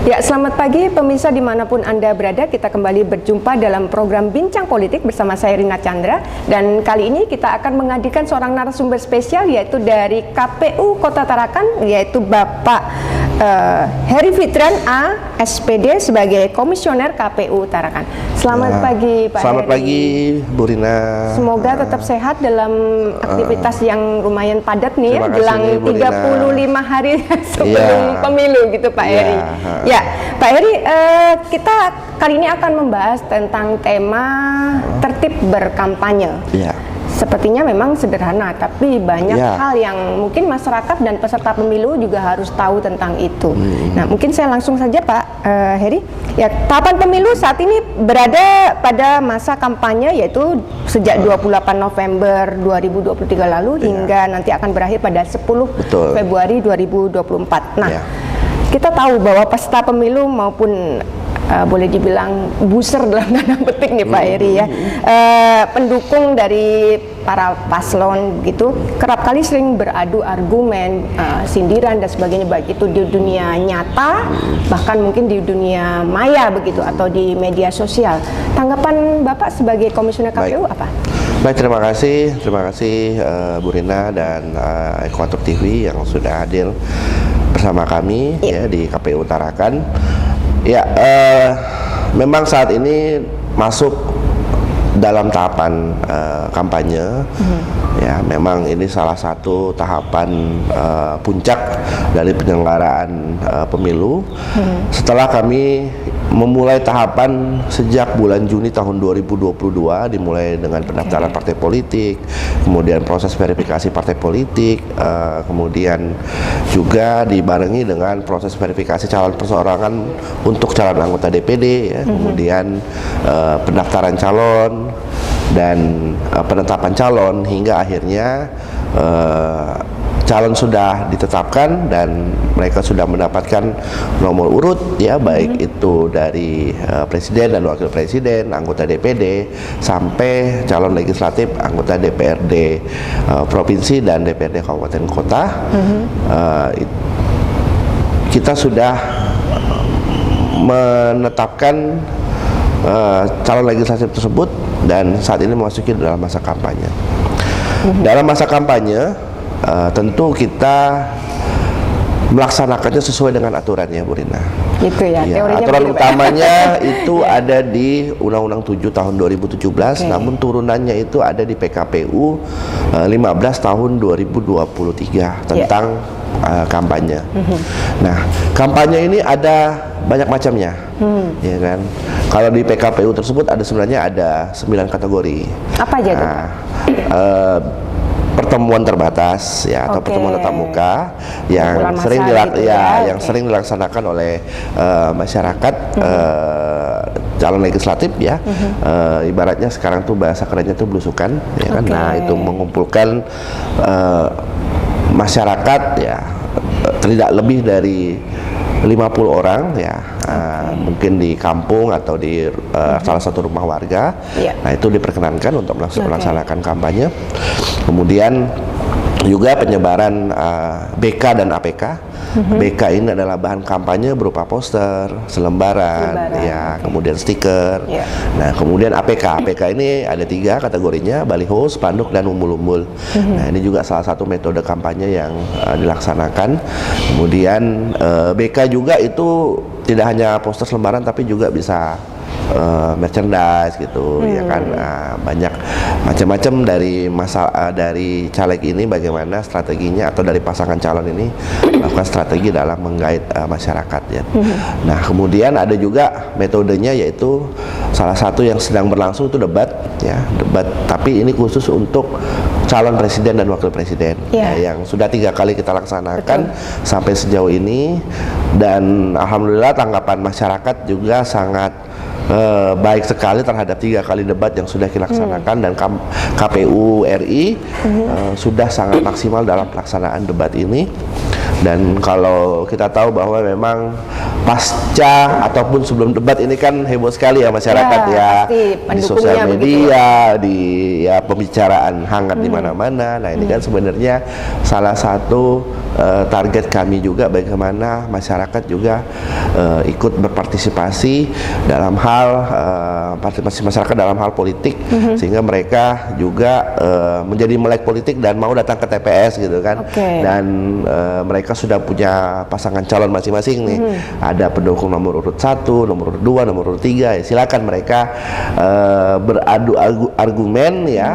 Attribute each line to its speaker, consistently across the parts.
Speaker 1: Ya, selamat pagi pemirsa dimanapun Anda berada. Kita kembali berjumpa dalam program Bincang Politik bersama saya Rina Chandra. Dan kali ini kita akan menghadirkan seorang narasumber spesial yaitu dari KPU Kota Tarakan, yaitu Bapak Heri Fitran A, SPD sebagai Komisioner KPU Tarakan. Selamat pagi Pak
Speaker 2: Selamat
Speaker 1: Heri.
Speaker 2: pagi Bu Rina.
Speaker 1: Semoga tetap sehat dalam aktivitas yang lumayan padat nih ya,
Speaker 2: Terima kasih
Speaker 1: jelang
Speaker 2: nih, Bu
Speaker 1: 35 hari sebelum pemilu gitu Pak Heri. Ya, Pak Heri, kita kali ini akan membahas tentang tema tertib berkampanye.
Speaker 2: Ya.
Speaker 1: Sepertinya memang sederhana, tapi banyak hal yang mungkin masyarakat dan peserta pemilu juga harus tahu tentang itu. Nah, mungkin saya langsung saja Pak Heri. Ya, tahapan pemilu saat ini berada pada masa kampanye, yaitu sejak 28 November 2023 lalu hingga nanti akan berakhir pada 10 Februari 2024. Nah, kita tahu bahwa peserta pemilu maupun boleh dibilang buser dalam tanda petik nih Pak Heri ya, pendukung dari para paslon gitu kerap kali sering beradu argumen, sindiran dan sebagainya, baik itu di dunia nyata bahkan mungkin di dunia maya begitu atau di media sosial. Tanggapan Bapak sebagai Komisioner KPU apa?
Speaker 2: Baik, terima kasih Bu Rina dan Ekuator TV yang sudah hadir bersama kami ya di KPU Tarakan. Ya, memang saat ini masuk dalam tahapan kampanye. Ya, memang ini salah satu tahapan puncak dari penyelenggaraan pemilu. Setelah kami memulai tahapan sejak bulan Juni tahun 2022, dimulai dengan pendaftaran partai politik, kemudian proses verifikasi partai politik, kemudian juga dibarengi dengan proses verifikasi calon perseorangan untuk calon anggota DPD, ya, kemudian pendaftaran calon dan penetapan calon hingga akhirnya calon sudah ditetapkan dan mereka sudah mendapatkan nomor urut ya, baik itu dari presiden dan wakil presiden, anggota DPD sampai calon legislatif, anggota DPRD provinsi dan DPRD kabupaten kota. Kita sudah menetapkan calon legislatif tersebut dan saat ini memasuki dalam masa kampanye. Dalam masa kampanye tentu kita melaksanakannya sesuai dengan aturannya Bu Rina.
Speaker 1: Itu ya, teorinya
Speaker 2: aturan
Speaker 1: begitu,
Speaker 2: utamanya itu ada di Undang-Undang 7 tahun 2017, namun turunannya itu ada di PKPU 15 tahun 2023 tentang kampanye. Nah, kampanye ini ada banyak macamnya, ya kan? Kalau di PKPU tersebut ada sebenarnya ada 9 kategori.
Speaker 1: Apa aja itu?
Speaker 2: Pertemuan terbatas ya, atau pertemuan tatap muka yang sering dilaksanakan oleh masyarakat calon legislatif ya. Ibaratnya sekarang tuh bahasa kerennya tuh belusukan ya kan. Nah, itu mengumpulkan masyarakat ya, tidak lebih dari 50 orang ya, mungkin di kampung atau di salah satu rumah warga. Nah, itu diperkenankan untuk melaksanakan kampanye. Kemudian juga penyebaran BK dan APK. BK ini adalah bahan kampanye berupa poster, selembaran, ya, kemudian stiker. Nah, kemudian APK. APK ini ada 3 kategorinya: baliho, spanduk, dan umbul-umbul. Nah, ini juga salah satu metode kampanye yang dilaksanakan. Kemudian BK juga itu tidak hanya poster, selembaran, tapi juga bisa merchandise gitu ya kan. Banyak macam-macam dari dari caleg ini, bagaimana strateginya, atau dari pasangan calon ini melakukan strategi dalam menggait masyarakat ya. Nah, kemudian ada juga metodenya, yaitu salah satu yang sedang berlangsung itu debat ya, debat, tapi ini khusus untuk calon presiden dan wakil presiden ya, yang sudah 3 kali kita laksanakan sampai sejauh ini, dan alhamdulillah tanggapan masyarakat juga sangat baik sekali terhadap 3 kali debat yang sudah dilaksanakan, dan KPU RI sudah sangat maksimal dalam pelaksanaan debat ini. Dan kalau kita tahu bahwa memang pasca ataupun sebelum debat ini kan heboh sekali ya masyarakat ya, di sosial media, di ya pembicaraan hangat di mana-mana. Nah, ini kan sebenarnya salah satu target kami juga, bagaimana masyarakat juga ikut berpartisipasi dalam hal partisipasi masyarakat dalam hal politik, sehingga mereka juga menjadi melek politik dan mau datang ke TPS gitu kan. Dan mereka sudah punya pasangan calon masing-masing nih. Ada pendukung nomor urut 1, nomor urut 2, nomor urut 3. Ya, silakan mereka beradu argumen ya,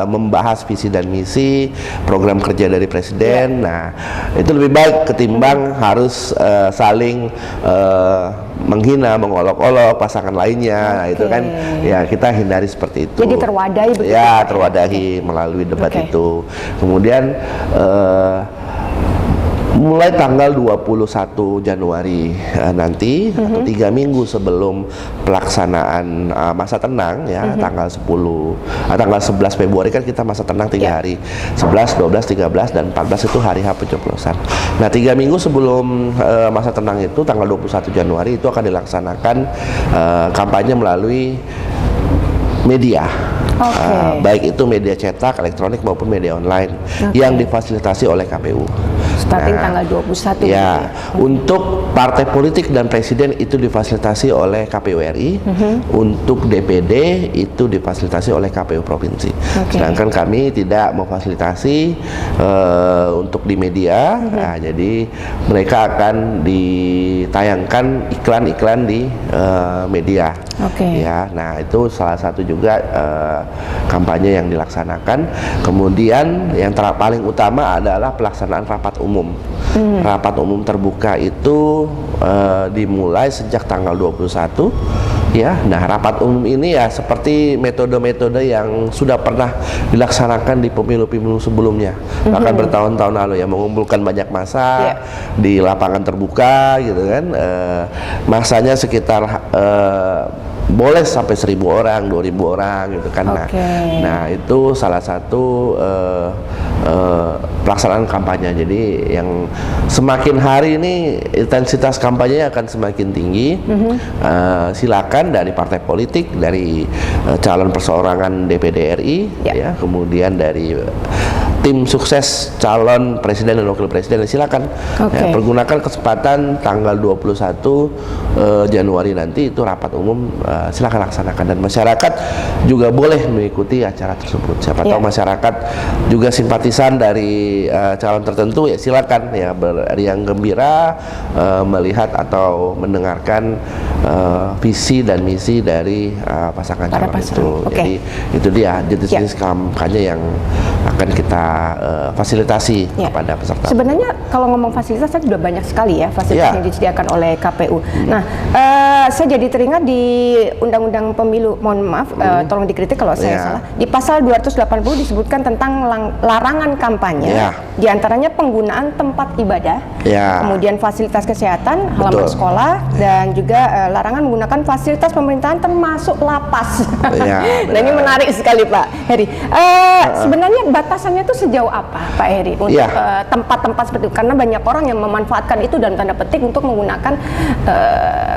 Speaker 2: membahas visi dan misi program kerja dari presiden. Nah, itu lebih baik ketimbang harus saling menghina, mengolok-olok pasangan lainnya. Nah, itu kan ya kita hindari seperti itu.
Speaker 1: Jadi terwadahi begitu.
Speaker 2: Ya, terwadahi melalui debat itu. Kemudian mulai tanggal 21 Januari nanti atau 3 minggu sebelum pelaksanaan masa tenang ya, tanggal 11 Februari kan kita masa tenang 3 hari. 11, 12, 13 dan 14 itu hari H pencoblosan. Nah, 3 minggu sebelum masa tenang itu tanggal 21 Januari itu akan dilaksanakan kampanye melalui media. Baik itu media cetak, elektronik maupun media online yang difasilitasi oleh KPU.
Speaker 1: Starting tanggal 21.
Speaker 2: Ya, untuk partai politik dan presiden itu difasilitasi oleh KPU RI, untuk DPD itu difasilitasi oleh KPU provinsi. Sedangkan kami tidak memfasilitasi untuk di media. Nah, jadi mereka akan ditayangkan iklan-iklan di media. Ya, nah itu salah satu juga kampanye yang dilaksanakan. Kemudian yang paling utama adalah pelaksanaan rapat umum. Rapat umum terbuka itu dimulai sejak tanggal 21 ya. Nah, rapat umum ini ya seperti metode-metode yang sudah pernah dilaksanakan di pemilu-pemilu sebelumnya, bahkan bertahun-tahun lalu ya, mengumpulkan banyak massa di lapangan terbuka gitu kan. Masanya sekitar boleh sampai 1.000 orang, 2.000 orang gitu kan. Nah, itu salah satu pelaksanaan kampanye. Jadi yang semakin hari ini intensitas kampanye akan semakin tinggi. Silakan dari partai politik, dari calon perseorangan DPD RI, ya, kemudian dari tim sukses calon presiden dan wakil presiden, silakan ya, pergunakan kesempatan tanggal 21 Januari nanti itu rapat umum, silakan laksanakan, dan masyarakat juga boleh mengikuti acara tersebut. Siapa tahu masyarakat juga simpatisan dari calon tertentu, ya silakan ya beriang gembira melihat atau mendengarkan visi dan misi dari pasangan calon itu. Jadi itu dia jenis kampanye yang akan kita fasilitasi kepada peserta.
Speaker 1: Sebenarnya kalau ngomong fasilitas sudah banyak sekali ya fasilitas yang disediakan oleh KPU. Nah, saya jadi teringat di Undang-Undang Pemilu, mohon maaf, tolong dikritik kalau saya salah. Di pasal 280 disebutkan tentang larangan kampanye. Di antaranya penggunaan tempat ibadah, kemudian fasilitas kesehatan, halaman sekolah, dan juga larangan menggunakan fasilitas pemerintahan termasuk lapas. Nah, ini menarik sekali Pak Heri. Sebenarnya batasannya itu sejauh apa Pak Heri untuk tempat-tempat seperti itu? Karena banyak orang yang memanfaatkan itu dan tanda petik untuk menggunakan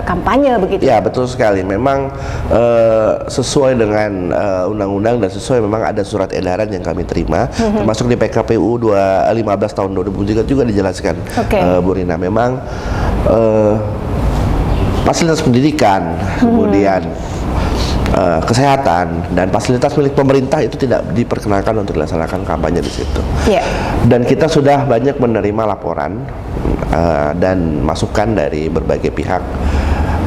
Speaker 1: kampanye begitu. Ya,
Speaker 2: betul sekali. Memang sesuai dengan undang-undang dan sesuai, memang ada surat edaran yang kami terima, termasuk di PKPU 15 tahun 2003 juga dijelaskan, Bu Rina. Memang fasilitas pendidikan, kemudian kesehatan dan fasilitas milik pemerintah itu tidak diperkenankan untuk dilaksanakan kampanye di situ. Dan kita sudah banyak menerima laporan dan masukan dari berbagai pihak.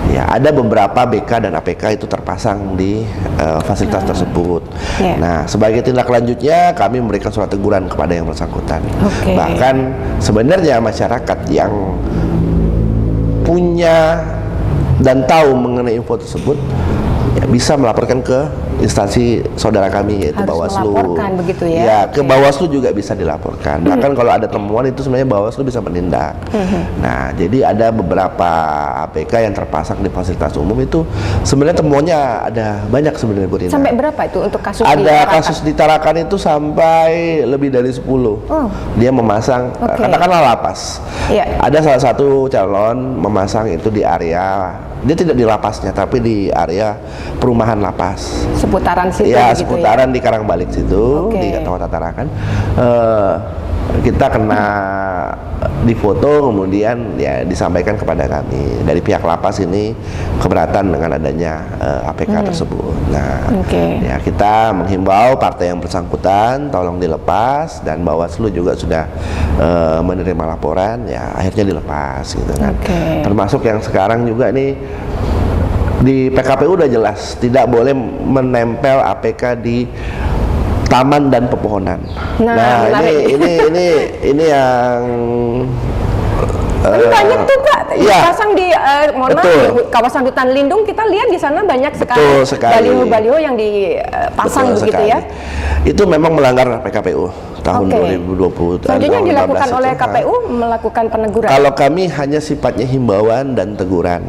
Speaker 2: Ya, ada beberapa BK dan APK itu terpasang di fasilitas tersebut. Nah, sebagai tindak lanjutnya kami memberikan surat teguran kepada yang bersangkutan. Bahkan sebenarnya masyarakat yang punya dan tahu mengenai info tersebut ya bisa melaporkan ke instansi saudara kami yaitu
Speaker 1: Harus
Speaker 2: Bawaslu.
Speaker 1: melaporkan begitu ya?
Speaker 2: Ya, ke Bawaslu juga bisa dilaporkan. Bahkan kalau ada temuan itu sebenarnya Bawaslu bisa menindak. Nah, jadi ada beberapa APK yang terpasang di fasilitas umum itu sebenarnya temuannya ada banyak sebenarnya, Bu Rina.
Speaker 1: Sampai berapa itu untuk kasus di
Speaker 2: Ada
Speaker 1: Tarakan?
Speaker 2: kasus di Tarakan itu sampai lebih dari 10. Dia memasang, katakanlah lapas.
Speaker 1: Iya.
Speaker 2: Ada salah satu calon memasang itu di area, dia tidak di lapasnya tapi di area perumahan lapas.
Speaker 1: Seputaran situ
Speaker 2: Ya,
Speaker 1: gitu
Speaker 2: seputaran di Karangbalik situ, di Kota Tarakan. Kita kena difoto, kemudian ya disampaikan kepada kami dari pihak lapas ini keberatan dengan adanya APK tersebut. Nah, ya kita menghimbau partai yang bersangkutan tolong dilepas, dan Bawaslu juga sudah menerima laporan, ya akhirnya dilepas gitu kan. Termasuk yang sekarang juga nih di PKPU udah jelas tidak boleh menempel APK di taman dan pepohonan. Nah, ini yang
Speaker 1: tapi banyak tuh Pak, pasang di
Speaker 2: betul.
Speaker 1: di kawasan hutan lindung, kita lihat di sana banyak sekali baliho-baliho yang dipasang begitu sekali. Ya.
Speaker 2: Itu memang melanggar PKPU tahun 2020.
Speaker 1: Selanjutnya dilakukan oleh KPU melakukan peneguran.
Speaker 2: Kalau kami hanya sifatnya himbauan dan teguran,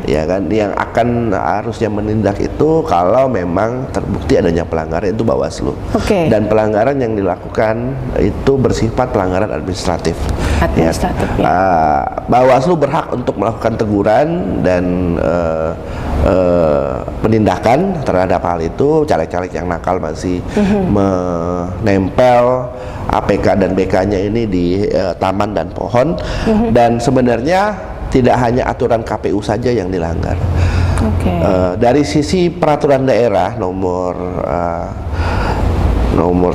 Speaker 2: ya kan, yang akan harusnya menindak itu kalau memang terbukti adanya pelanggaran itu Bawaslu. Dan pelanggaran yang dilakukan itu bersifat pelanggaran administratif. Bawaslu berhak untuk melakukan teguran dan penindakan terhadap hal itu. Caleg-caleg yang nakal masih menempel APK dan BK-nya ini di taman dan pohon, dan sebenarnya tidak hanya aturan KPU saja yang dilanggar. Dari sisi peraturan daerah nomor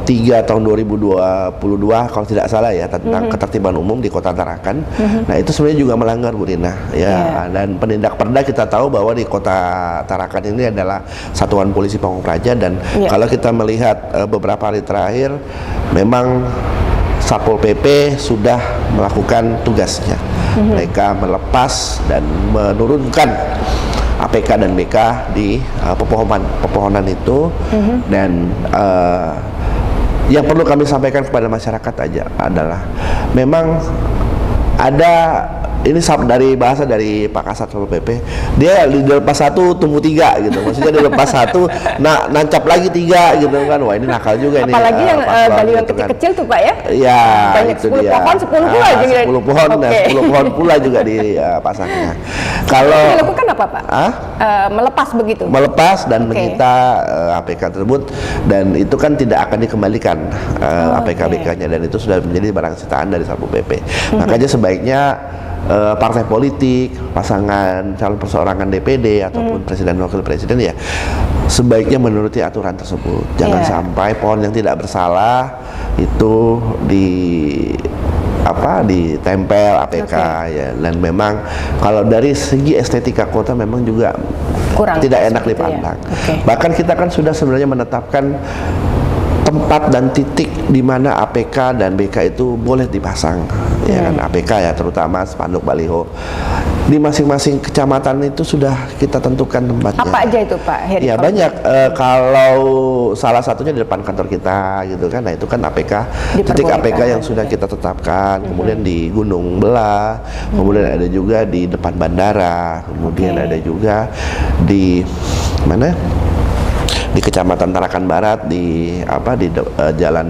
Speaker 2: 3 tahun 2022 kalau tidak salah ya, tentang ketertiban umum di Kota Tarakan. Nah, itu sebenarnya juga melanggar, Bu Rina, ya. Dan penindak perda kita tahu bahwa di Kota Tarakan ini adalah Satuan Polisi Pamung Praja, dan kalau kita melihat beberapa hari terakhir memang Satpol PP sudah melakukan tugasnya. Mereka melepas dan menurunkan APK dan BK di pepohonan itu, dan yang perlu kami sampaikan kepada masyarakat aja adalah memang ada ini dari bahasa dari Pak Kasat Satpol PP, dia dilepas satu tumbuh 3 gitu, maksudnya dilepas satu nancap lagi 3 gitu kan. Wah, ini nakal juga.
Speaker 1: Apalagi
Speaker 2: ini
Speaker 1: yang baliho yang kecil-kecil tuh Pak ya.
Speaker 2: Iya,
Speaker 1: banyak,
Speaker 2: itu
Speaker 1: 10
Speaker 2: dia.
Speaker 1: pohon 10 pula
Speaker 2: 10 pohon dan 10 pohon pula juga dipasangnya. Kalau
Speaker 1: dilakukan apa Pak? Melepas begitu.
Speaker 2: Melepas dan menyita APK tersebut, dan itu kan tidak akan dikembalikan APK BK-nya, dan itu sudah menjadi barang sitaan dari Satpol PP. Makanya sebaiknya partai politik, pasangan calon perseorangan DPD ataupun presiden wakil presiden ya sebaiknya menuruti aturan tersebut. Jangan sampai pohon yang tidak bersalah itu ditempel APK ya. Dan memang kalau dari segi estetika kota memang juga kurang tidak enak dipandang. Bahkan kita kan sudah sebenarnya menetapkan tempat dan titik di mana APK dan BK itu boleh dipasang, ya kan, APK ya terutama spanduk baliho di masing-masing kecamatan itu sudah kita tentukan tempatnya. Apa
Speaker 1: aja itu Pak Heri?
Speaker 2: Ya banyak, kalau salah satunya di depan kantor kita gitu kan, nah itu kan APK, titik APK yang sudah kita tetapkan, kemudian di Gunung Belah, kemudian ada juga di depan bandara, kemudian ada juga di mana? Di Kecamatan Tarakan Barat, di Jalan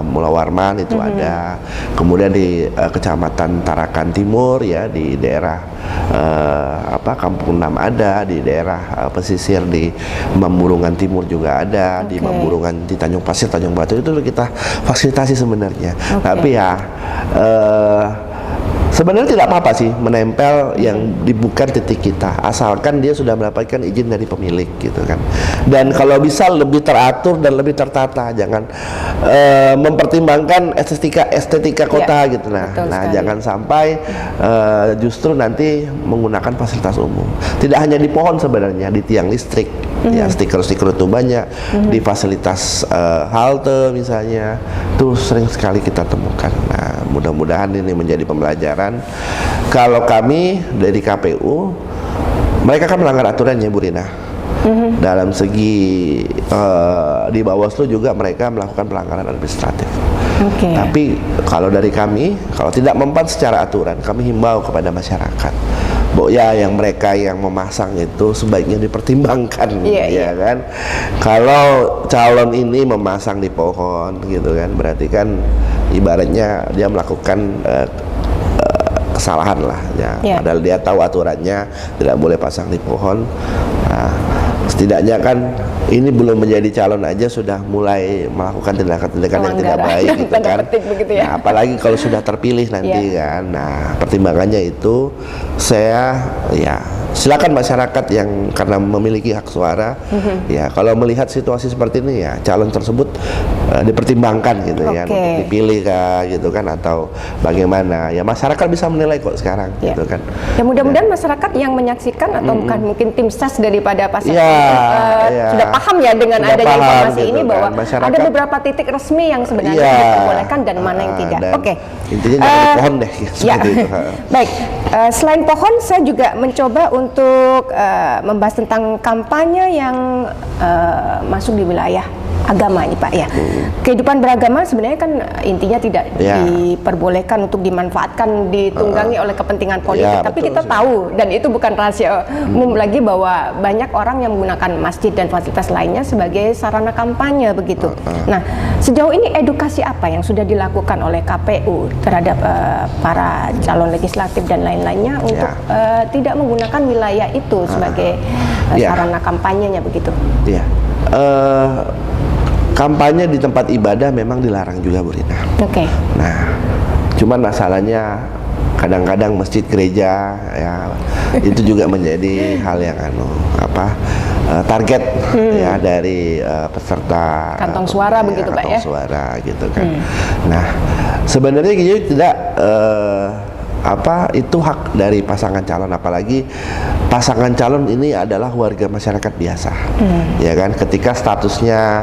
Speaker 2: Mula Warman itu ada, kemudian di Kecamatan Tarakan Timur ya, di daerah Kampung 6 ada, di daerah pesisir di Mamburungan Timur juga ada, di Mamburungan di Tanjung Pasir, Tanjung Batu itu kita fasilitasi sebenarnya. Tapi ya sebenarnya tidak apa-apa sih menempel yang bukan titik kita, asalkan dia sudah mendapatkan izin dari pemilik gitu kan. Dan kalau bisa lebih teratur dan lebih tertata, jangan mempertimbangkan estetika kota gitu. Nah jangan sampai justru nanti menggunakan fasilitas umum. Tidak hanya di pohon sebenarnya, di tiang listrik, ya stiker-stiker itu banyak, di fasilitas halte misalnya, itu sering sekali kita temukan. Nah mudah-mudahan ini menjadi pembelajaran. Kalau kami dari KPU, mereka kan melanggar aturan ya Bu Rina. Dalam segi di Bawaslu juga mereka melakukan pelanggaran administratif. Tapi kalau dari kami, kalau tidak mempan secara aturan, kami himbau kepada masyarakat bahwa ya yang mereka yang memasang itu sebaiknya dipertimbangkan, ya kan. Kalau calon ini memasang di pohon gitu kan, berarti kan ibaratnya dia melakukan kesalahan lah ya. Padahal dia tahu aturannya tidak boleh pasang di pohon. Nah, setidaknya kan ini belum menjadi calon aja sudah mulai melakukan tindakan-tindakan yang tidak baik gitu kan. Nah, apalagi kalau sudah terpilih nanti kan. Nah, pertimbangannya itu saya ya silakan masyarakat yang karena memiliki hak suara ya kalau melihat situasi seperti ini ya calon tersebut dipertimbangkan gitu ya untuk dipilih kah gitu kan atau bagaimana ya masyarakat bisa menilai kok sekarang gitu kan.
Speaker 1: Ya mudah-mudahan masyarakat yang menyaksikan atau bukan mungkin tim ses daripada pasangan sudah paham ya dengan adanya informasi gitu ini bahwa masyarakat, ada beberapa titik resmi yang sebenarnya diperbolehkan dan mana yang tidak.
Speaker 2: Intinya jangan di pohon deh seperti itu.
Speaker 1: Baik, selain pohon saya juga mencoba untuk membahas tentang kampanye yang masuk di wilayah agama ini Pak ya. Kehidupan beragama sebenarnya kan intinya tidak diperbolehkan untuk dimanfaatkan, ditunggangi oleh kepentingan politik. Tapi kita tahu dan itu bukan rahasia umum lagi bahwa banyak orang yang menggunakan masjid dan fasilitas lainnya sebagai sarana kampanye begitu. Nah, sejauh ini edukasi apa yang sudah dilakukan oleh KPU terhadap para calon legislatif dan lain-lainnya untuk tidak menggunakan wilayah itu sebagai sarana kampanyenya begitu?
Speaker 2: Kampanye di tempat ibadah memang dilarang juga, Bu Rina. Nah, cuman masalahnya kadang-kadang masjid gereja ya itu juga menjadi hal yang target ya dari peserta
Speaker 1: kantong suara begitu Pak ya.
Speaker 2: Kantong suara gitu kan. Nah, sebenarnya gitu tidak itu hak dari pasangan calon, apalagi pasangan calon ini adalah warga masyarakat biasa, ya kan. Ketika statusnya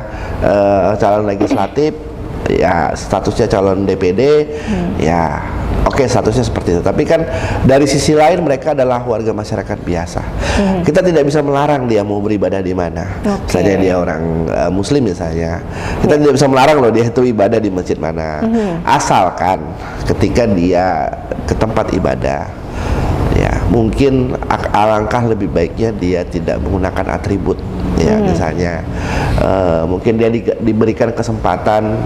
Speaker 2: calon legislatif, ya statusnya calon DPD, ya oke, statusnya seperti itu. Tapi kan dari sisi lain mereka adalah warga masyarakat biasa. Kita tidak bisa melarang dia mau beribadah di mana. Misalnya dia orang Muslim misalnya, kita tidak bisa melarang loh dia itu ibadah di masjid mana. Asalkan ketika dia ke tempat ibadah, ya mungkin alangkah lebih baiknya dia tidak menggunakan atribut. Ya misalnya mungkin dia diberikan kesempatan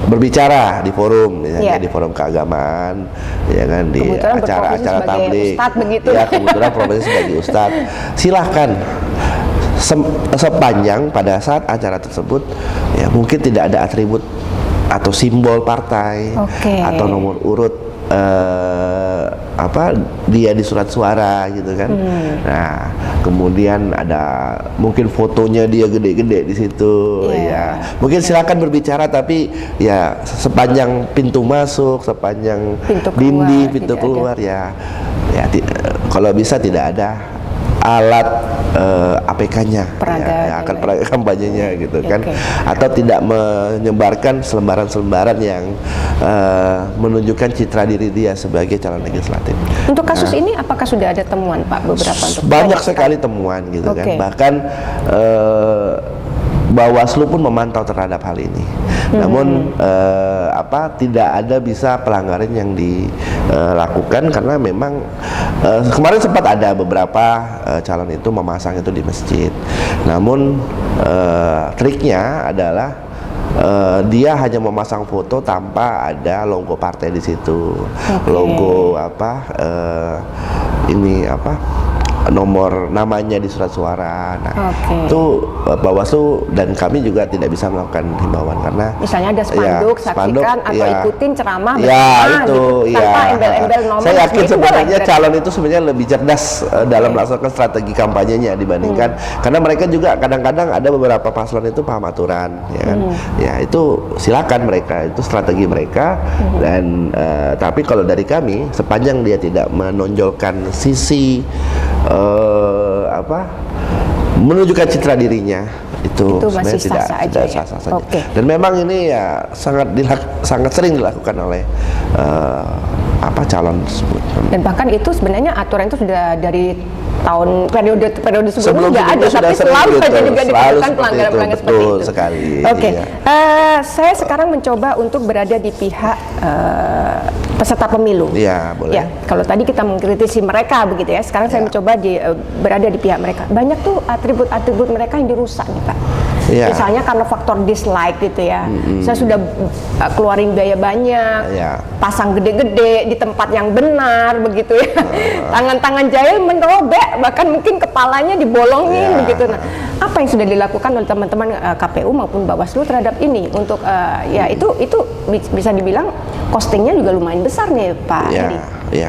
Speaker 2: berbicara di forum, misalnya di forum keagamaan, ya kan, di acara-acara tabligh, ya kebetulan profesi sebagai ustadz, silahkan sepanjang pada saat acara tersebut, ya mungkin tidak ada atribut atau simbol partai atau nomor urut dia di surat suara gitu kan. Nah, kemudian ada mungkin fotonya dia gede-gede di situ, ya. Mungkin silakan berbicara tapi ya sepanjang pintu masuk, sepanjang pintu keluar ya kalau bisa tidak ada alat APK-nya, akan peraga kampanyenya gitu kan, atau tidak menyebarkan selembaran-selembaran yang menunjukkan citra diri dia sebagai calon legislatif.
Speaker 1: Untuk kasus ini apakah sudah ada temuan Pak beberapa?
Speaker 2: Banyak sekali temuan gitu kan, bahkan Bawaslu pun memantau terhadap hal ini. Namun tidak ada bisa pelanggaran yang dilakukan karena memang kemarin sempat ada beberapa calon itu memasang itu di masjid. Namun triknya adalah dia hanya memasang foto tanpa ada logo partai di situ. Logo nomor namanya di surat suara. Nah, itu Bawaslu dan kami juga tidak bisa melakukan himbauan karena
Speaker 1: misalnya ada spanduk, saksikan atau ikutin ceramah
Speaker 2: tanpa embel-embel nomor. Saya yakin sebenarnya calon itu sebenarnya lebih cerdas dalam melaksanakan strategi kampanyenya dibandingkan karena mereka juga kadang-kadang ada beberapa paslon itu paham aturan, ya kan. Ya itu silakan mereka, itu strategi mereka dan tapi kalau dari kami sepanjang dia tidak menonjolkan sisi menunjukkan citra dirinya itu sebenarnya tidak sah-sah saja. Dan memang ini ya sangat sering dilakukan oleh calon tersebut.
Speaker 1: Dan bahkan itu sebenarnya aturan itu sudah dari tahun periode sebelumnya nggak ada,
Speaker 2: sudah
Speaker 1: tapi selalu
Speaker 2: gitu,
Speaker 1: saja juga
Speaker 2: selalu
Speaker 1: ditemukan pelanggaran-pelanggaran seperti
Speaker 2: betul
Speaker 1: itu.
Speaker 2: sekali.
Speaker 1: Oke,
Speaker 2: Iya.
Speaker 1: Saya sekarang mencoba untuk berada di pihak peserta pemilu.
Speaker 2: Iya, boleh.
Speaker 1: Ya, kalau tadi kita mengkritisi mereka begitu ya, sekarang saya mencoba berada di pihak mereka. Banyak tuh atribut-atribut mereka yang dirusak nih Pak.
Speaker 2: Ya.
Speaker 1: Misalnya karena faktor dislike gitu ya. Saya sudah keluarin biaya banyak, pasang gede-gede di tempat yang benar begitu ya. Tangan-tangan jahil merobek, bahkan mungkin kepalanya dibolongin begitu. Nah, apa yang sudah dilakukan oleh teman-teman KPU maupun Bawaslu terhadap ini untuk ya itu bisa dibilang costingnya juga lumayan besar nih Pak Heri.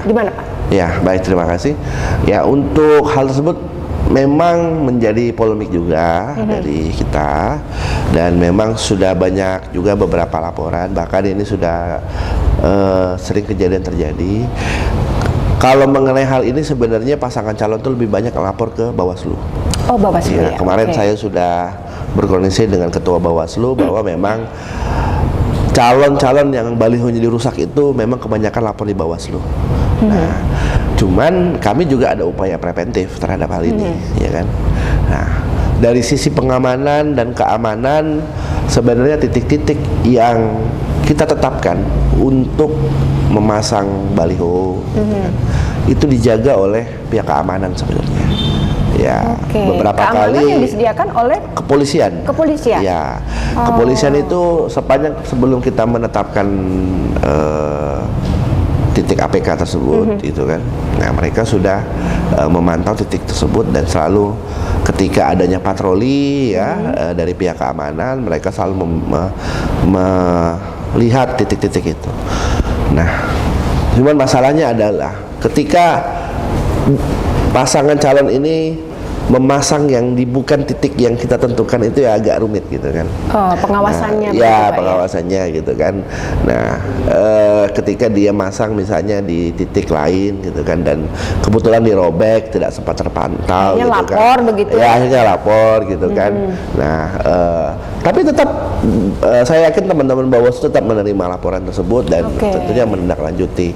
Speaker 1: Gimana Pak?
Speaker 2: Ya, baik, terima kasih. Ya, untuk hal tersebut memang menjadi polemik juga dari kita, dan memang sudah banyak juga beberapa laporan, bahkan ini sudah sering kejadian terjadi. Kalau mengenai hal ini sebenarnya pasangan calon itu lebih banyak lapor ke Bawaslu.
Speaker 1: Oh, Bawaslu ya.
Speaker 2: Kemarin saya sudah berkoordinasi dengan Ketua Bawaslu bahwa memang calon-calon yang balihonya dirusak itu memang kebanyakan lapor di Bawaslu. Nah, cuman kami juga ada upaya preventif terhadap hal ini, ya kan. Nah, dari sisi pengamanan dan keamanan, sebenarnya titik-titik yang kita tetapkan untuk memasang baliho, kan, itu dijaga oleh pihak keamanan sebenarnya. Ya, beberapa
Speaker 1: keamanan
Speaker 2: kali
Speaker 1: yang disediakan oleh
Speaker 2: kepolisian. Ya, kepolisian itu sepanjang sebelum kita menetapkan titik APK tersebut, itu kan. Nah, mereka sudah memantau titik tersebut, dan selalu ketika adanya patroli dari pihak keamanan, mereka selalu melihat titik-titik itu. Nah, cuman masalahnya adalah ketika pasangan calon ini memasang yang bukan titik yang kita tentukan, itu ya agak rumit gitu kan.
Speaker 1: Pengawasannya.
Speaker 2: Nah, pengawasannya gitu kan. Nah, ketika dia masang misalnya di titik lain gitu kan, dan kebetulan dirobek, tidak sempat terpantau.
Speaker 1: Akhirnya
Speaker 2: gitu
Speaker 1: lapor
Speaker 2: kan.
Speaker 1: begitu.
Speaker 2: Ya, akhirnya lapor gitu kan. Nah, tapi tetap saya yakin teman-teman Bawaslu tetap menerima laporan tersebut dan tentunya menindaklanjuti.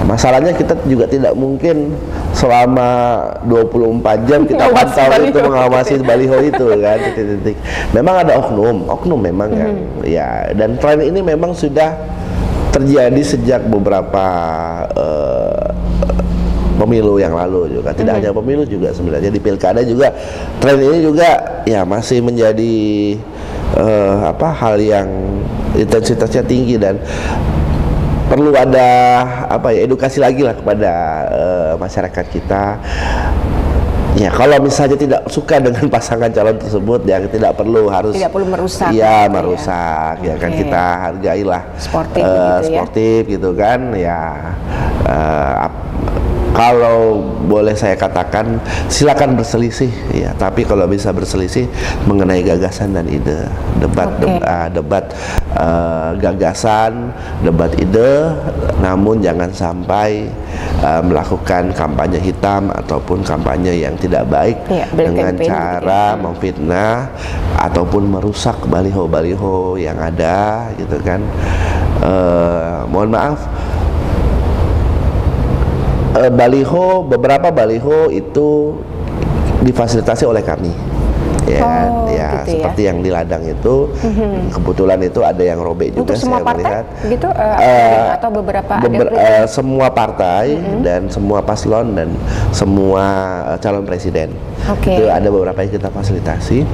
Speaker 2: Nah, masalahnya kita juga tidak mungkin selama 24 jam kita pantau itu, mengawasi baliho itu kan, titik-titik. Memang ada oknum memang yang ya, dan tren ini memang sudah terjadi sejak beberapa pemilu yang lalu juga. Tidak hanya pemilu juga, sebenarnya di pilkada juga tren ini juga ya masih menjadi hal yang intensitasnya tinggi, dan perlu ada edukasi lagi lah kepada masyarakat kita. Ya, kalau misalnya tidak suka dengan pasangan calon tersebut, ya tidak perlu merusak. Iya, merusak. Ya kan, kita hargailah sportif gitu kan. Ya, kalau boleh saya katakan, silakan berselisih ya, tapi kalau bisa berselisih mengenai gagasan dan ide, debat gagasan, debat ide, namun jangan sampai melakukan kampanye hitam ataupun kampanye yang tidak baik dengan cara memfitnah ataupun merusak baliho-baliho yang ada gitu kan. Mohon maaf, beberapa baliho itu difasilitasi oleh kami. Seperti yang di ladang itu, kebetulan itu ada yang robek juga.
Speaker 1: Untuk semua partai
Speaker 2: melihat
Speaker 1: gitu, atau beberapa
Speaker 2: semua partai dan semua paslon dan semua calon presiden. Itu ada beberapa yang kita fasilitasi.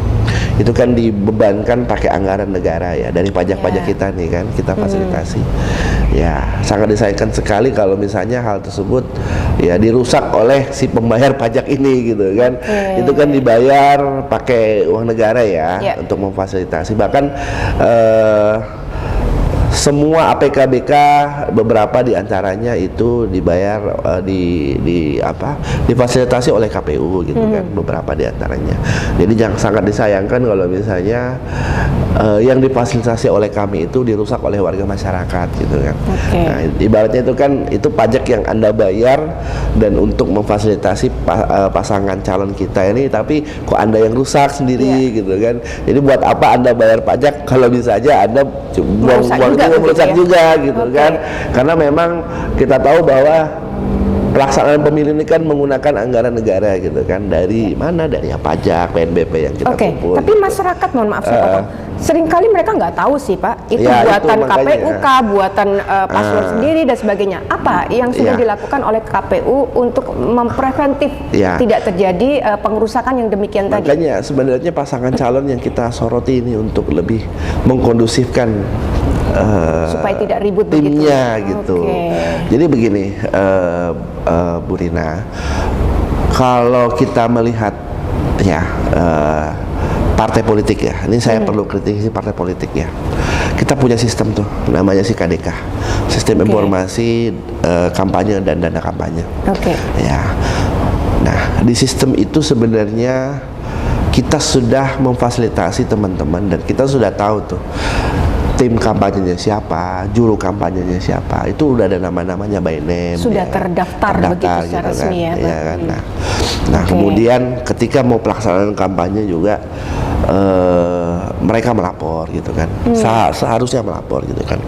Speaker 2: Itu kan dibebankan pakai anggaran negara ya, dari pajak-pajak kita nih kan, kita fasilitasi. Ya, sangat disayangkan sekali kalau misalnya hal tersebut ya dirusak oleh si pembayar pajak ini gitu kan. Itu kan dibayar pakai uang negara ya, untuk memfasilitasi. Bahkan semua APK-BK beberapa diantaranya itu dibayar difasilitasi oleh KPU gitu kan, beberapa diantaranya. Jadi sangat disayangkan kalau misalnya yang difasilitasi oleh kami itu dirusak oleh warga masyarakat gitu kan. Nah, ibaratnya itu kan, itu pajak yang Anda bayar dan untuk memfasilitasi pasangan calon kita ini, tapi kok Anda yang rusak sendiri gitu kan. Jadi buat apa Anda bayar pajak kalau bisa aja Anda buang-buang merusak juga gitu kan. Karena memang kita tahu bahwa pelaksanaan pemilu ini kan menggunakan anggaran negara gitu kan, dari mana, dari pajak, PNBP yang kita kumpul.
Speaker 1: Tapi masyarakat, mohon maaf saya potong, seringkali mereka nggak tahu sih Pak, itu
Speaker 2: Ya,
Speaker 1: buatan
Speaker 2: itu makanya.
Speaker 1: KPU kah, buatan paslon sendiri dan sebagainya. Apa yang sudah dilakukan oleh KPU untuk mempreventif tidak terjadi pengerusakan yang demikian tadi?
Speaker 2: Makanya sebenarnya pasangan calon yang kita soroti ini untuk lebih mengkondusifkan
Speaker 1: supaya tidak ribut
Speaker 2: timnya gitu. Jadi begini, Bu Rina, kalau kita melihat partai politik ya, ini saya perlu kritisi partai politik ya. Kita punya sistem tuh, namanya SIKADK, sistem informasi kampanye dan dana kampanye. Ya, nah di sistem itu sebenarnya kita sudah memfasilitasi teman-teman dan kita sudah tahu tuh tim kampanyenya siapa, juru kampanyenya siapa, itu udah ada nama-namanya by name.
Speaker 1: Sudah terdaftar begitu secara resmi ya
Speaker 2: kan? Nah kemudian ketika mau pelaksanaan kampanye juga mereka melapor gitu kan, seharusnya melapor gitu kan.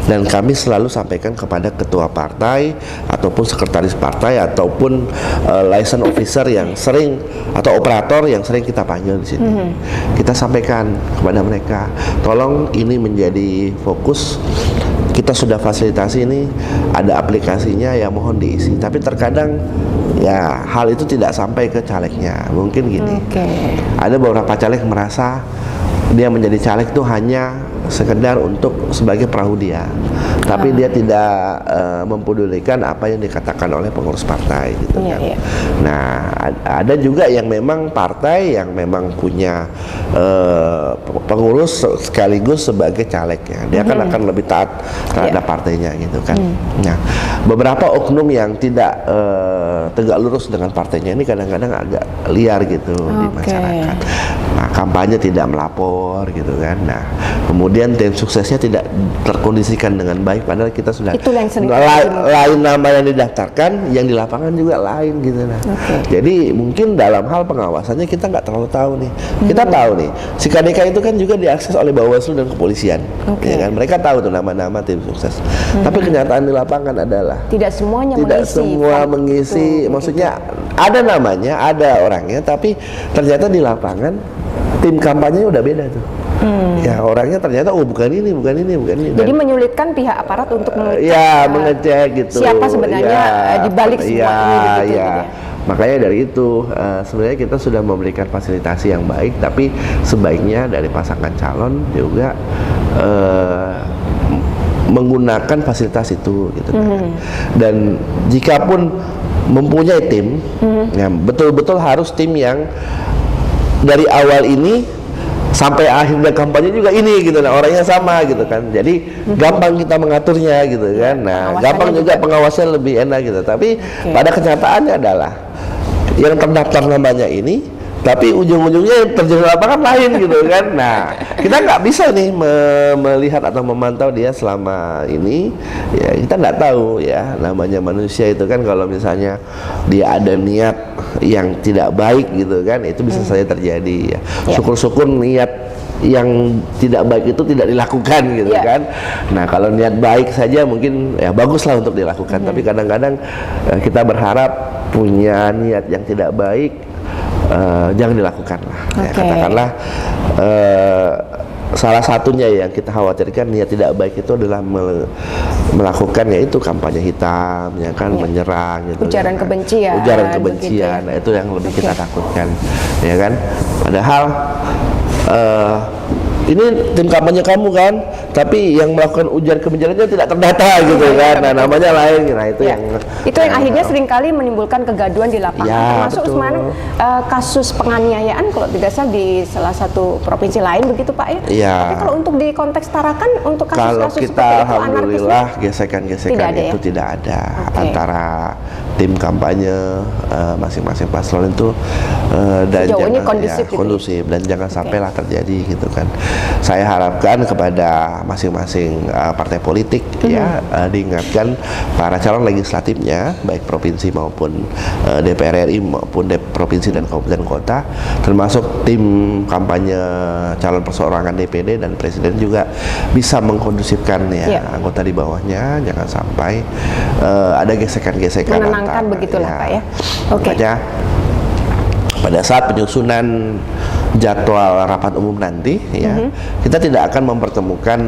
Speaker 2: Dan kami selalu sampaikan kepada ketua partai ataupun sekretaris partai ataupun license officer yang sering atau operator yang sering kita panggil di sini. Kita sampaikan kepada mereka, tolong ini menjadi fokus. Kita sudah fasilitasi ini, ada aplikasinya ya, mohon diisi. Tapi terkadang ya hal itu tidak sampai ke calegnya. Mungkin gini, ada beberapa caleg merasa dia menjadi caleg itu hanya sekedar untuk sebagai perahu dia, tapi dia tidak mempedulikan apa yang dikatakan oleh pengurus partai gitu kan. Nah ada juga yang memang partai yang memang punya pengurus sekaligus sebagai calegnya, dia kan akan lebih taat terhadap partainya gitu kan. Nah beberapa oknum yang tidak tegak lurus dengan partainya ini kadang-kadang agak liar gitu di masyarakat. Nah kampanye tidak melapor gitu kan. Nah kemudian tim suksesnya tidak terkondisikan dengan baik, padahal kita sudah lain nama yang didaftarkan, yang di lapangan juga lain gitu. Nah jadi mungkin dalam hal pengawasannya kita nggak terlalu tahu nih. Kita tahu nih SIKADK itu kan juga diakses oleh Bawaslu dan kepolisian, ya kan? Mereka tahu tuh nama-nama tim sukses. Tapi kenyataan di lapangan adalah
Speaker 1: tidak semuanya
Speaker 2: mengisi. Maksudnya ada namanya, ada orangnya, tapi ternyata di lapangan tim kampanyenya udah beda tuh. Ya orangnya ternyata bukan ini.
Speaker 1: Jadi menyulitkan pihak aparat untuk
Speaker 2: mengecek gitu.
Speaker 1: Siapa sebenarnya di balik semua ini gitu.
Speaker 2: Makanya dari itu sebenarnya kita sudah memberikan fasilitasi yang baik, tapi sebaiknya dari pasangan calon juga menggunakan fasilitas itu gitu kan. Dan jikapun mempunyai tim, ya betul-betul harus tim yang dari awal ini sampai akhirnya kampanye juga ini gitu, nah orangnya sama gitu kan. Jadi gampang kita mengaturnya gitu kan. Nah gampang juga pengawasan lebih enak gitu. Tapi pada kenyataannya adalah yang terdaftar namanya ini, tapi ujung-ujungnya terjun lapangan lain gitu kan. Nah kita nggak bisa nih melihat atau memantau dia selama ini, ya kita nggak tahu ya, namanya manusia itu kan, kalau misalnya dia ada niat yang tidak baik gitu kan, itu bisa saja terjadi ya. Syukur-syukur niat yang tidak baik itu tidak dilakukan gitu kan. Nah kalau niat baik saja mungkin ya baguslah untuk dilakukan, tapi kadang-kadang kita berharap punya niat yang tidak baik jangan dilakukan lah. Ya, katakanlah salah satunya yang kita khawatirkan niat tidak baik itu adalah melakukan yaitu kampanye hitam, ya kan, menyerang gitu, ujaran kebencian, nah itu yang lebih kita takutkan, ya kan. Padahal ini tim kampanye kamu kan, tapi yang melakukan ujaran kebencian tidak terdata gitu kan. Nah namanya lain. Nah itu yang
Speaker 1: akhirnya seringkali menimbulkan kegaduhan di lapangan, termasuk kemarin kasus penganiayaan kalau tidak salah di salah satu provinsi lain begitu Pak ya. Tapi kalau untuk di konteks Tarakan, untuk kasus-kasus
Speaker 2: seperti itu, alhamdulillah gesekan-gesekan itu tidak ada antara tim kampanye masing-masing paslon itu, dan jangan kondusif dan jangan sampailah terjadi gitu kan. Saya harapkan kepada masing-masing partai politik diingatkan para calon legislatifnya, baik provinsi maupun DPR RI maupun provinsi dan kabupaten kota, termasuk tim kampanye calon perseorangan DPD dan presiden juga bisa mengkondusifkan anggota di bawahnya, jangan sampai ada gesekan-gesekan
Speaker 1: menyenangkan begitulah Pak ya. Oke.
Speaker 2: Makanya pada saat penyusunan jadwal rapat umum nanti, ya, kita tidak akan mempertemukan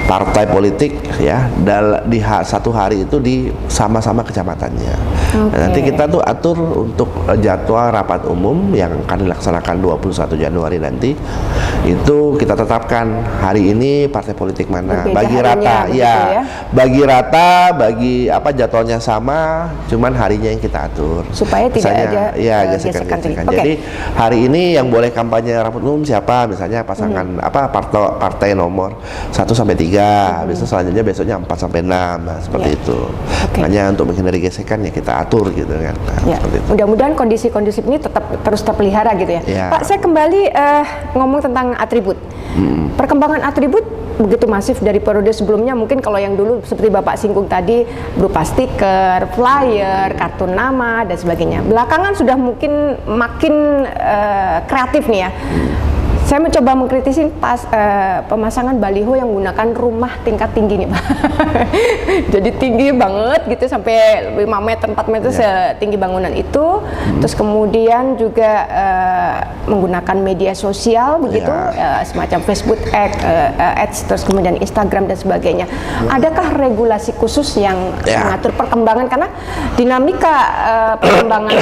Speaker 2: partai politik ya di satu hari itu di sama-sama kecamatannya. Nanti kita tuh atur untuk jadwal rapat umum yang akan dilaksanakan 21 Januari nanti, itu kita tetapkan hari ini partai politik mana, bagi rata ya, bagi rata, bagi apa jadwalnya sama, cuman harinya yang kita atur
Speaker 1: supaya tidak ada
Speaker 2: gesekan. Jadi hari ini yang boleh kampanye rapat umum siapa, misalnya pasangan partai nomor 1 sampai 3, besok selanjutnya besoknya 4 sampai 6, nah, seperti itu. Makanya untuk menghindari gesekan ya kita atur gitu kan. Nah,
Speaker 1: mudah-mudahan kondisi-kondisi ini terus terpelihara gitu ya. Pak, saya kembali ngomong tentang atribut. Perkembangan atribut begitu masif dari periode sebelumnya. Mungkin kalau yang dulu seperti Bapak singgung tadi berupa stiker, flyer, kartu nama dan sebagainya. Belakangan sudah mungkin makin kreatif nih ya. Saya mencoba mengkritisi pemasangan baliho yang menggunakan rumah tingkat tinggi nih Pak. Jadi tinggi banget gitu sampai 5 meter, 4 meter setinggi bangunan itu. Terus kemudian juga menggunakan media sosial begitu, semacam Facebook Ads, terus kemudian Instagram dan sebagainya. Adakah regulasi khusus yang mengatur perkembangan, karena dinamika perkembangan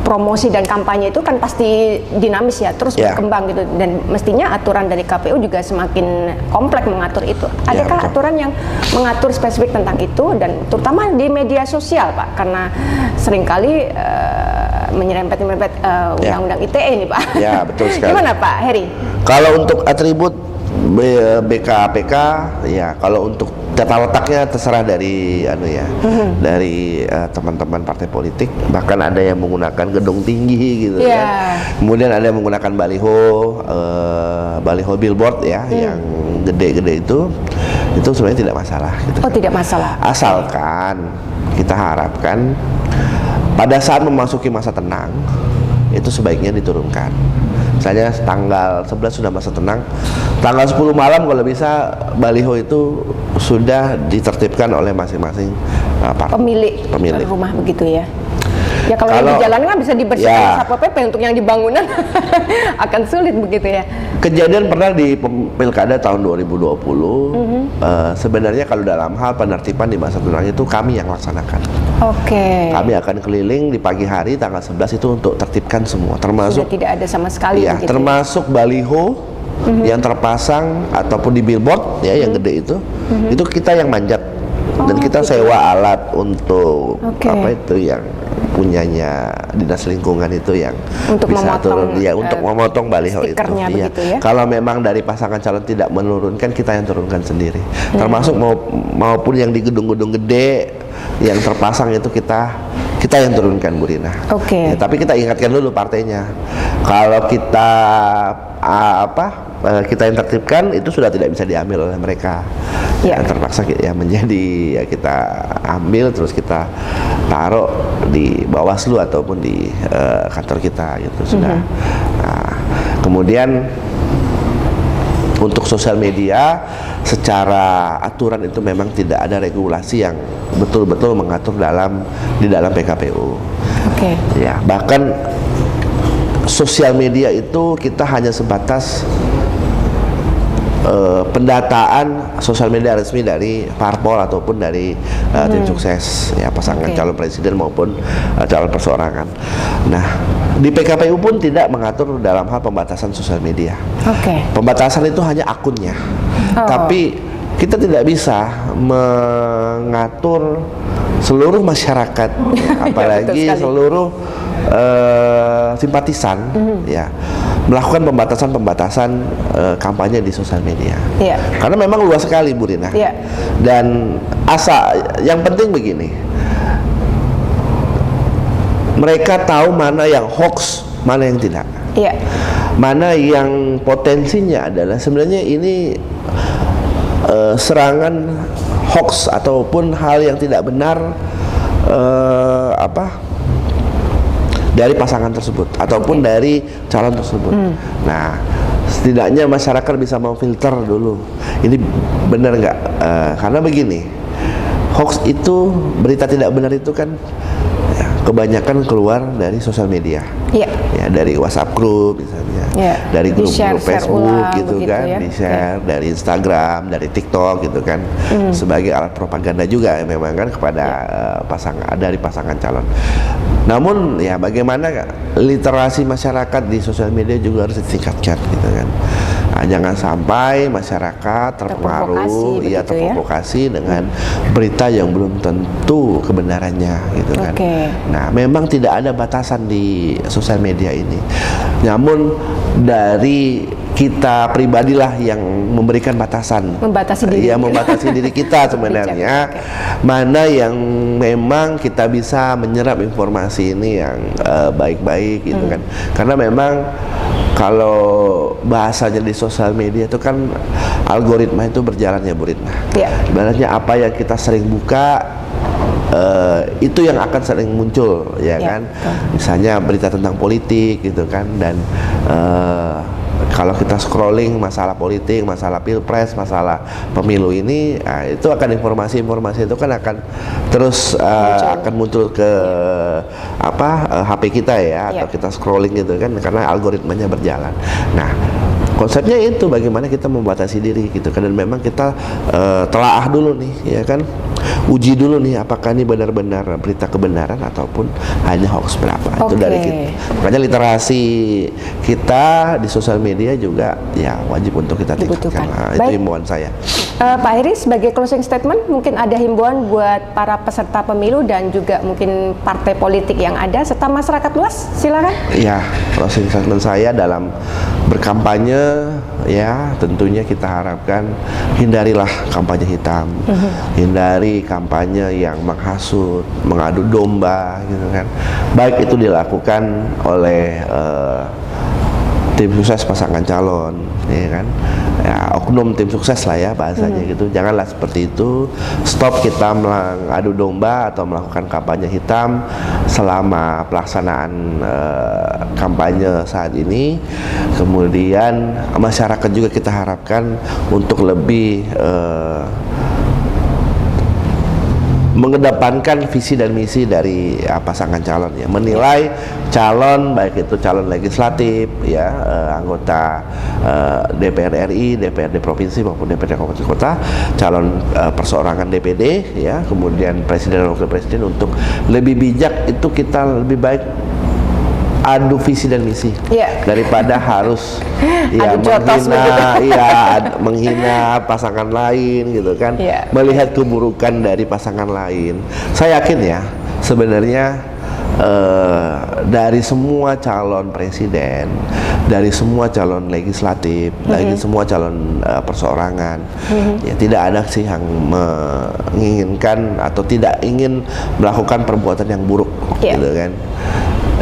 Speaker 1: promosi dan kampanye itu kan pasti dinamis ya, terus berkembang gitu, dan mestinya aturan dari KPU juga semakin kompleks mengatur itu. Adakah aturan yang mengatur spesifik tentang itu, dan terutama di media sosial Pak, karena seringkali menyerempet undang-undang ITE nih Pak. Ya, betul sekali. Gimana Pak Heri?
Speaker 2: Kalau untuk atribut BKPK ya, kalau untuk tata letaknya terserah dari dari teman-teman partai politik. Bahkan ada yang menggunakan gedung tinggi gitu ya. Kemudian ada yang menggunakan baliho billboard ya, yang gede-gede itu sebenarnya tidak masalah gitu.
Speaker 1: Oh, tidak masalah.
Speaker 2: Asalkan kita harapkan pada saat memasuki masa tenang itu sebaiknya diturunkan. Misalnya tanggal 11 sudah masa tenang, tanggal 10 malam kalau bisa baliho itu sudah ditertibkan oleh masing-masing
Speaker 1: pemilik rumah begitu ya. Ya kalau yang di jalan kan bisa dibersihkan Satpol PP, untuk yang di bangunan akan sulit begitu ya.
Speaker 2: Kejadian pernah di Pilkada tahun 2020, sebenarnya kalau dalam hal penertiban di masa tenang itu kami yang laksanakan. Kami akan keliling di pagi hari tanggal 11 itu untuk tertibkan semua, termasuk
Speaker 1: sudah tidak ada sama sekali begitu.
Speaker 2: Termasuk baliho yang terpasang ataupun di billboard ya, yang gede itu kita yang manjat. Dan kita sewa alat untuk yang punyanya dinas lingkungan itu, yang
Speaker 1: untuk
Speaker 2: bisa
Speaker 1: memotong,
Speaker 2: turun untuk memotong baliho itu.
Speaker 1: Ya.
Speaker 2: Kalau memang dari pasangan calon tidak menurunkan, kita yang turunkan sendiri. Termasuk maupun yang di gedung-gedung gede yang terpasang itu kita yang turunkan, Bu Rina. Ya, tapi kita ingatkan dulu partainya. Kalau kita kita yang tertibkan itu sudah tidak bisa diambil oleh mereka. Terpaksa menjadi kita ambil terus kita taruh di Bawaslu ataupun di kantor kita gitu sudah. Nah, kemudian untuk sosial media secara aturan itu memang tidak ada regulasi yang betul-betul mengatur di dalam PKPU. Ya, bahkan sosial media itu kita hanya sebatas pendataan sosial media resmi dari parpol ataupun dari tim sukses ya, pasangan calon presiden maupun calon perseorangan. Nah, di PKPU pun tidak mengatur dalam hal pembatasan sosial media. Pembatasan itu hanya akunnya. Tapi kita tidak bisa mengatur seluruh masyarakat, apalagi seluruh simpatisan ya, melakukan pembatasan kampanye di sosial media. Karena memang luas sekali, Bu Rina. Dan yang penting begini, mereka tahu mana yang hoax, mana yang tidak. Mana yang potensinya adalah sebenarnya ini serangan hoax ataupun hal yang tidak benar dari pasangan tersebut ataupun dari calon tersebut. Nah, setidaknya masyarakat bisa memfilter dulu ini benar nggak, karena begini, hoax itu, berita tidak benar itu kan ya, kebanyakan keluar dari sosial media, ya dari WhatsApp group misalnya, dari grup-grup Facebook gitu kan, di-share dari Instagram, dari TikTok gitu kan, sebagai alat propaganda juga ya, memang kan kepada dari pasangan calon. Namun ya bagaimana literasi masyarakat di sosial media juga harus ditingkatkan gitu kan. Jangan sampai masyarakat terpengaruh, terprovokasi dengan berita yang belum tentu kebenarannya gitu kan. Nah, memang tidak ada batasan di sosial media ini. Namun dari kita pribadilah yang memberikan batasan, membatasi diri kita sebenarnya. Mana yang memang kita bisa menyerap informasi ini yang baik-baik gitu kan. Karena memang kalau bahasanya di sosial media itu kan algoritma itu berjalan ya Bu Ritna. Ibaratnya apa yang kita sering buka itu yang akan sering muncul ya kan. Misalnya berita tentang politik gitu kan, dan kalau kita scrolling masalah politik, masalah pilpres, masalah pemilu ini, itu akan informasi-informasi itu kan akan terus akan muncul ke HP kita ya, atau kita scrolling gitu kan, karena algoritmanya berjalan. Nah, konsepnya itu bagaimana kita membatasi diri gitu kan, dan memang kita telaah dulu nih ya kan, uji dulu nih apakah ini benar-benar berita kebenaran ataupun hanya hoax berapa. Itu dari kita. Makanya literasi kita di sosial media juga ya wajib untuk kita tingkatkan. Itu himbauan saya.
Speaker 1: Pak Heri, sebagai closing statement, mungkin ada himbauan buat para peserta pemilu dan juga mungkin partai politik yang ada serta masyarakat luas, silakan.
Speaker 2: Ya, closing statement saya dalam berkampanye ya, tentunya kita harapkan hindarilah kampanye hitam, hindari kampanye yang menghasut, mengadu domba gitu kan. Baik itu dilakukan oleh tim sukses pasangan calon, ya kan, ya, oknum tim sukses lah ya bahasanya gitu. Janganlah seperti itu. Stop kita mengadu domba atau melakukan kampanye hitam selama pelaksanaan kampanye saat ini. Kemudian masyarakat juga kita harapkan untuk lebih mengedepankan visi dan misi dari pasangan calon ya, menilai calon, baik itu calon legislatif ya, anggota DPR RI, DPRD provinsi maupun DPRD kabupaten kota, calon perseorangan DPD ya, kemudian presiden dan wakil presiden. Untuk lebih bijak itu kita lebih baik adu visi dan misi daripada harus menghina pasangan lain gitu kan, melihat keburukan dari pasangan lain. Saya yakin ya sebenarnya dari semua calon presiden, dari semua calon legislatif, dari semua calon perseorangan, ya tidak ada sih yang menginginkan atau tidak ingin melakukan perbuatan yang buruk gitu kan.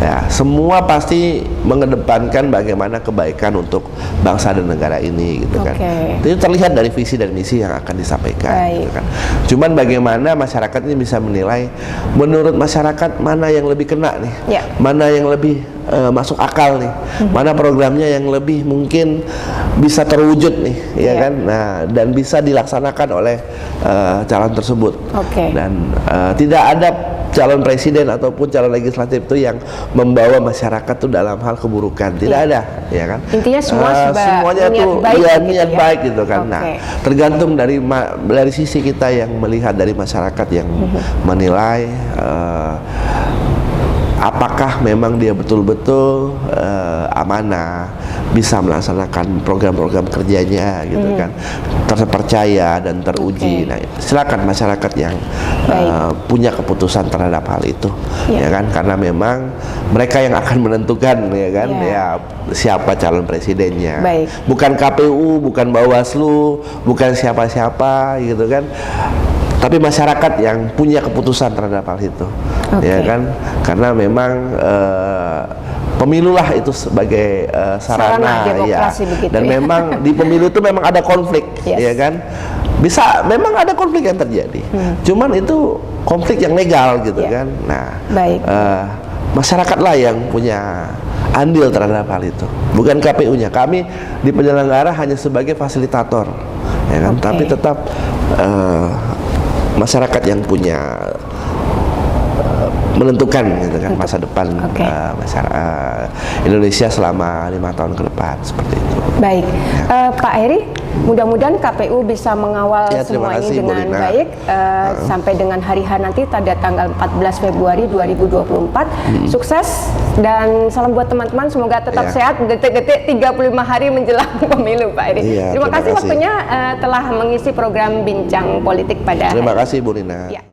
Speaker 2: Ya, semua pasti mengedepankan bagaimana kebaikan untuk bangsa dan negara ini gitu kan. Itu terlihat dari visi dan misi yang akan disampaikan gitu kan. Cuman bagaimana masyarakat ini bisa menilai, menurut masyarakat mana yang lebih kena nih, mana yang lebih masuk akal nih, mana programnya yang lebih mungkin bisa terwujud nih ya kan. Nah, dan bisa dilaksanakan oleh calon tersebut. Dan tidak ada calon presiden ataupun calon legislatif itu yang membawa masyarakat tuh dalam hal keburukan, tidak ada ya kan.
Speaker 1: Intinya
Speaker 2: semuanya tuh niat baik gitu kan. Nah, tergantung dari sisi kita yang melihat, dari masyarakat yang menilai apakah memang dia betul-betul amanah, bisa melaksanakan program-program kerjanya gitu kan, terpercaya dan teruji. Nah, silakan masyarakat yang punya keputusan terhadap hal itu ya kan, karena memang mereka yang akan menentukan ya kan, ya siapa calon presidennya. Bukan KPU, bukan Bawaslu, bukan siapa-siapa gitu kan, tapi masyarakat yang punya keputusan terhadap hal itu ya kan. Karena memang pemilulah itu sebagai sarana ya, dan memang di pemilu itu memang ada konflik ya kan, bisa memang ada konflik yang terjadi, cuman itu konflik yang legal gitu kan. Nah, masyarakatlah yang punya andil terhadap hal itu, bukan KPU-nya. Kami di penyelenggara hanya sebagai fasilitator ya kan, tapi tetap masyarakat yang punya menentukan gitu kan masa depan masyarakat Indonesia selama 5 tahun ke depan seperti itu.
Speaker 1: Baik, Pak Heri, mudah-mudahan KPU bisa mengawal semua ini dengan baik sampai dengan hari H nanti pada tanggal 14 Februari 2024. Sukses dan salam buat teman-teman, semoga tetap sehat detik-detik 35 hari menjelang pemilu, Pak Heri. Terima kasih waktunya telah mengisi program Bincang Politik pada
Speaker 2: Terima kasih Bu Rina.